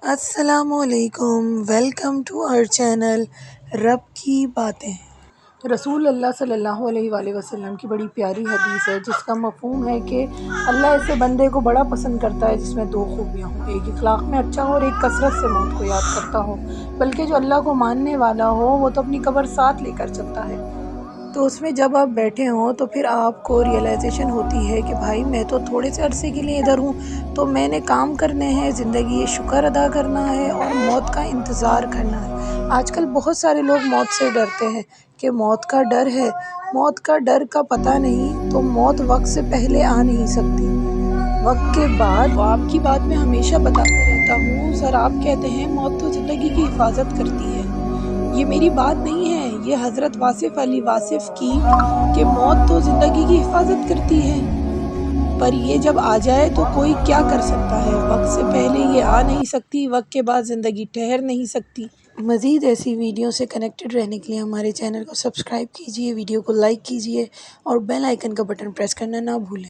السلام علیکم، welcome to our channel رب کی باتیں۔ رسول اللہ صلی اللہ علیہ وآلہ وسلم کی بڑی پیاری حدیث ہے جس کا مفہوم ہے کہ اللہ ایسے بندے کو بڑا پسند کرتا ہے جس میں دو خوبیاں ہوں، ایک اخلاق میں اچھا ہو اور ایک کثرت سے موت کو یاد کرتا ہو، بلکہ جو اللہ کو ماننے والا ہو وہ تو اپنی قبر ساتھ لے کر چلتا ہے۔ تو اس میں جب آپ بیٹھے ہوں تو پھر آپ کو ریئلائزیشن ہوتی ہے کہ بھائی میں تو تھوڑے سے عرصے کے لیے ادھر ہوں، تو میں نے کام کرنے ہیں، زندگی شکر ادا کرنا ہے اور موت کا انتظار کرنا ہے۔ آج کل بہت سارے لوگ موت سے ڈرتے ہیں کہ موت کا ڈر ہے، موت کا ڈر کا پتہ نہیں، تو موت وقت سے پہلے آ نہیں سکتی، وقت کے بعد۔ آپ کی بات میں ہمیشہ بتاتا رہتا ہوں سر، آپ کہتے ہیں موت تو زندگی کی حفاظت کرتی ہے، یہ میری بات نہیں ہے، یہ حضرت واصف علی واصف کی کہ موت تو زندگی کی حفاظت کرتی ہے، پر یہ جب آ جائے تو کوئی کیا کر سکتا ہے، وقت سے پہلے یہ آ نہیں سکتی، وقت کے بعد زندگی ٹھہر نہیں سکتی۔ مزید ایسی ویڈیو سے کنیکٹڈ رہنے کے لیے ہمارے چینل کو سبسکرائب کیجئے، ویڈیو کو لائک کیجئے اور بیل آئیکن کا بٹن پریس کرنا نہ بھولیں۔